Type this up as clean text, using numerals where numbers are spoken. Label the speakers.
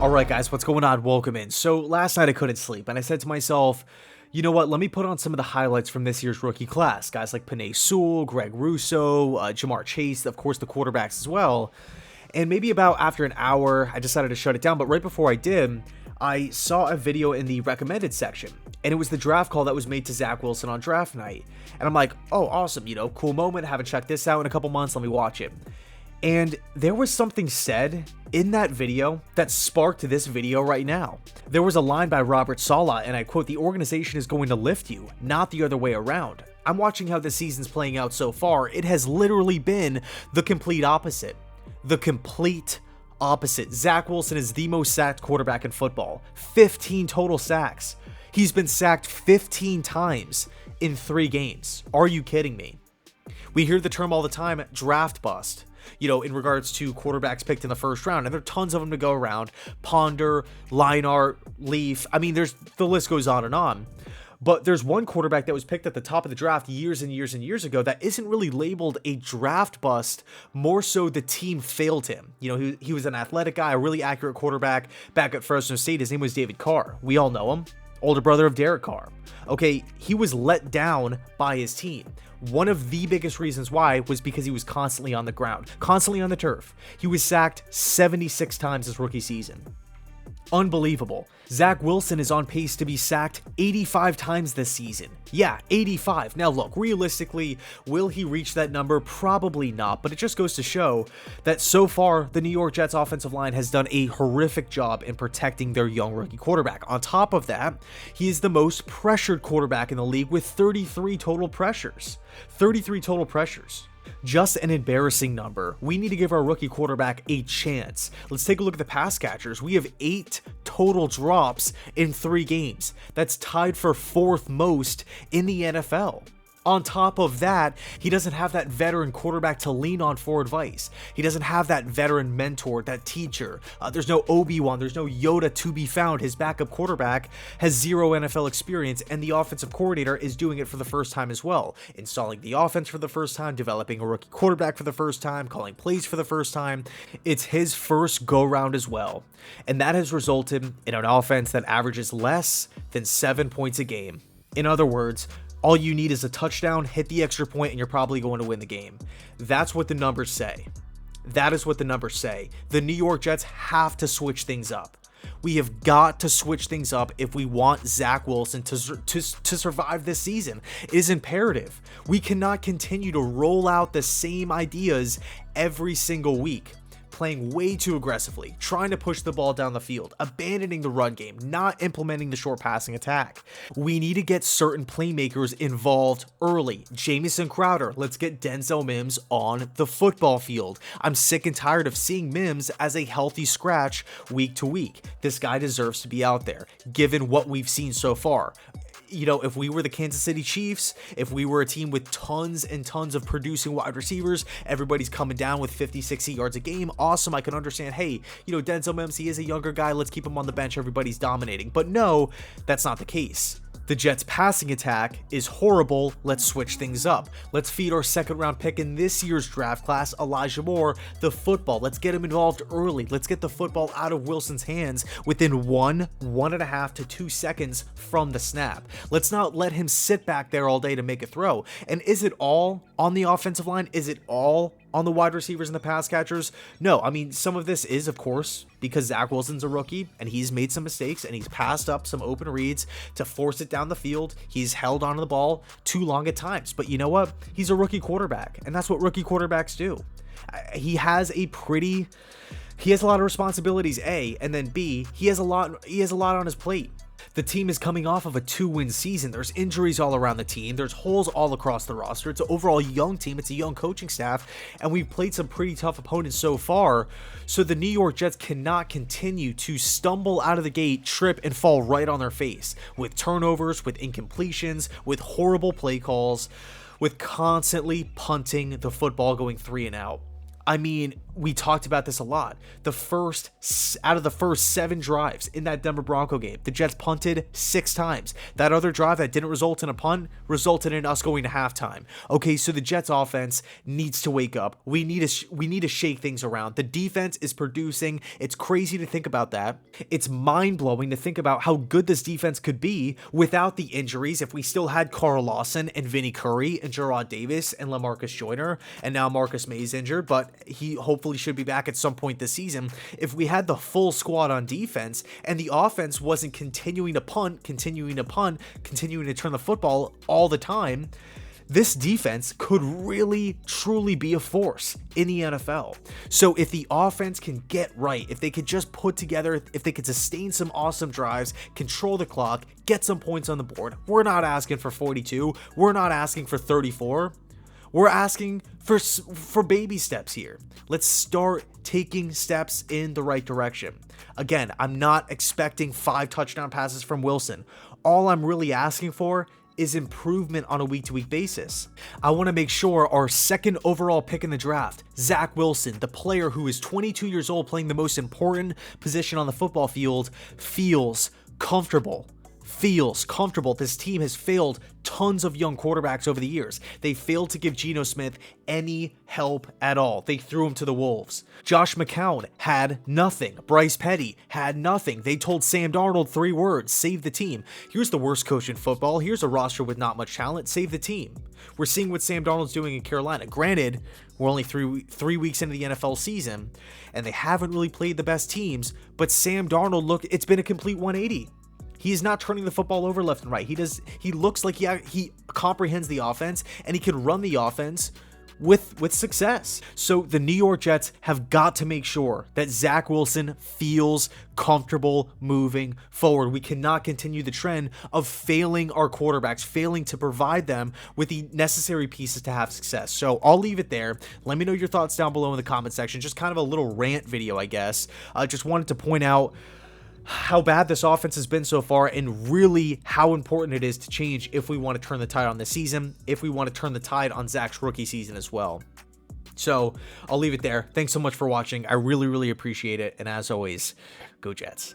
Speaker 1: Alright guys, what's going on? Welcome in. So last night I couldn't sleep and I said to myself, you know what, let me put on some of the highlights from this year's rookie class. Guys like Penei Sewell, Greg Rousseau, Jamar Chase, of course the quarterbacks as well. And maybe about after an hour, I decided to shut it down, but right before I did, I saw a video in the recommended section, and it was the draft call that was made to Zach Wilson on draft night. And I'm like, oh, awesome, cool moment, haven't checked this out in a couple months, let me watch it. And there was something said in that video that sparked this video right now. There was a line by Robert Saleh, and I quote, "The organization is going to lift you, not the other way around." I'm watching how the season's playing out so far. It has literally been the complete opposite. The complete opposite. Zach Wilson is the most sacked quarterback in football. 15 total sacks. He's been sacked 15 times in 3 games. Are you kidding me? We hear the term all the time, draft bust. In regards to quarterbacks picked in the first round, and there are tons of them to go around. Ponder, Leinart, Leaf. I mean, the list goes on and on. But there's one quarterback that was picked at the top of the draft years and years and years ago that isn't really labeled a draft bust, more so the team failed him. He was an athletic guy, a really accurate quarterback back at Fresno State. His name was David Carr. We all know him. Older brother of Derek Carr. Okay, he was let down by his team. One of the biggest reasons why was because he was constantly on the ground, constantly on the turf. He was sacked 76 times his rookie season. Unbelievable. Zach Wilson is on pace to be sacked 85 times this season. Yeah, 85. Now look, realistically, will he reach that number? Probably not, but it just goes to show that so far, the New York Jets offensive line has done a horrific job in protecting their young rookie quarterback. On top of that, he is the most pressured quarterback in the league with 33 total pressures. 33 total pressures. Just an embarrassing number. We need to give our rookie quarterback a chance. Let's take a look at the pass catchers. We have 8 total drops in 3 games. That's tied for 4th most in the NFL. On top of that, he doesn't have that veteran quarterback to lean on for advice. He doesn't have that veteran mentor, that teacher. There's no Obi-Wan, there's no Yoda to be found. His backup quarterback has 0 NFL experience, and the offensive coordinator is doing it for the first time as well. Installing the offense for the first time, developing a rookie quarterback for the first time, calling plays for the first time. It's his first go-round as well. And that has resulted in an offense that averages less than 7 points a game. In other words, all you need is a touchdown, hit the extra point, and you're probably going to win the game. That's what the numbers say. That is what the numbers say. The New York Jets have to switch things up. We have got to switch things up if we want Zach Wilson to survive this season. It is imperative. We cannot continue to roll out the same ideas every single week. Playing way too aggressively, trying to push the ball down the field, abandoning the run game, not implementing the short passing attack. We need to get certain playmakers involved early. Jamison Crowder, let's get Denzel Mims on the football field. I'm sick and tired of seeing Mims as a healthy scratch week to week. This guy deserves to be out there, given what we've seen so far. If we were the Kansas City Chiefs, if we were a team with tons and tons of producing wide receivers, everybody's coming down with 50, 60 yards a game, awesome, I can understand, hey, Denzel Mims, he is a younger guy, let's keep him on the bench, everybody's dominating. But no, that's not the case. The Jets' passing attack is horrible. Let's switch things up. Let's feed our 2nd round pick in this year's draft class, Elijah Moore, the football. Let's get him involved early. Let's get the football out of Wilson's hands within 1.5 to 2 seconds from the snap. Let's not let him sit back there all day to make a throw. And is it all on the offensive line? Is it all on the wide receivers and the pass catchers? No, I mean, some of this is, of course, because Zach Wilson's a rookie and he's made some mistakes and he's passed up some open reads to force it down the field. He's held onto the ball too long at times. But you know what? He's a rookie quarterback, and that's what rookie quarterbacks do. He has a lot of responsibilities, A, and then B, he has a lot on his plate. The team is coming off of a 2-win season. There's injuries all around the team. There's holes all across the roster. It's an overall young team. It's a young coaching staff, and we've played some pretty tough opponents so far. So the New York Jets cannot continue to stumble out of the gate, trip, and fall right on their face with turnovers, with incompletions, with horrible play calls, with constantly punting the football, going 3 and out. I mean, we talked about this a lot. Out of the first 7 drives in that Denver Bronco game, the Jets punted 6 times. That other drive that didn't result in a punt resulted in us going to halftime. Okay, so the Jets offense needs to wake up. We need to shake things around. The defense is producing. It's crazy to think about that. It's mind-blowing to think about how good this defense could be without the injuries. If we still had Carl Lawson and Vinny Curry and Gerard Davis and LaMarcus Joyner, and now Marcus May's injured, but he hopefully should be back at some point this season. If we had the full squad on defense and the offense wasn't continuing to continuing to turn the football all the time, this defense could really, truly be a force in the NFL. So if the offense can get right, if they could just put together, if they could sustain some awesome drives, control the clock, get some points on the board, we're not asking for 42, we're not asking for 34. We're asking for baby steps here. Let's start taking steps in the right direction. Again, I'm not expecting 5 touchdown passes from Wilson. All I'm really asking for is improvement on a week-to-week basis. I want to make sure our 2nd overall pick in the draft, Zach Wilson, the player who is 22 years old playing the most important position on the football field, feels comfortable. This team has failed tons of young quarterbacks over the years. They failed to give Geno Smith any help at all. They threw him to the wolves. Josh McCown had nothing. Bryce Petty had nothing. They told Sam Darnold 3 words: save the team. Here's the worst coach in football. Here's a roster with not much talent. Save the team. We're seeing what Sam Darnold's doing in Carolina. Granted, we're only three weeks into the NFL season, and they haven't really played the best teams, but Sam Darnold, it's been a complete 180. He's not turning the football over left and right. He looks like he comprehends the offense, and he can run the offense with success. So the New York Jets have got to make sure that Zach Wilson feels comfortable moving forward. We cannot continue the trend of failing our quarterbacks, failing to provide them with the necessary pieces to have success. So I'll leave it there. Let me know your thoughts down below in the comment section. Just kind of a little rant video, I guess. Just wanted to point out how bad this offense has been so far, and really how important it is to change if we want to turn the tide on this season, if we want to turn the tide on Zach's rookie season as well. So I'll leave it there. Thanks so much for watching. I really, really appreciate it. And as always, go Jets.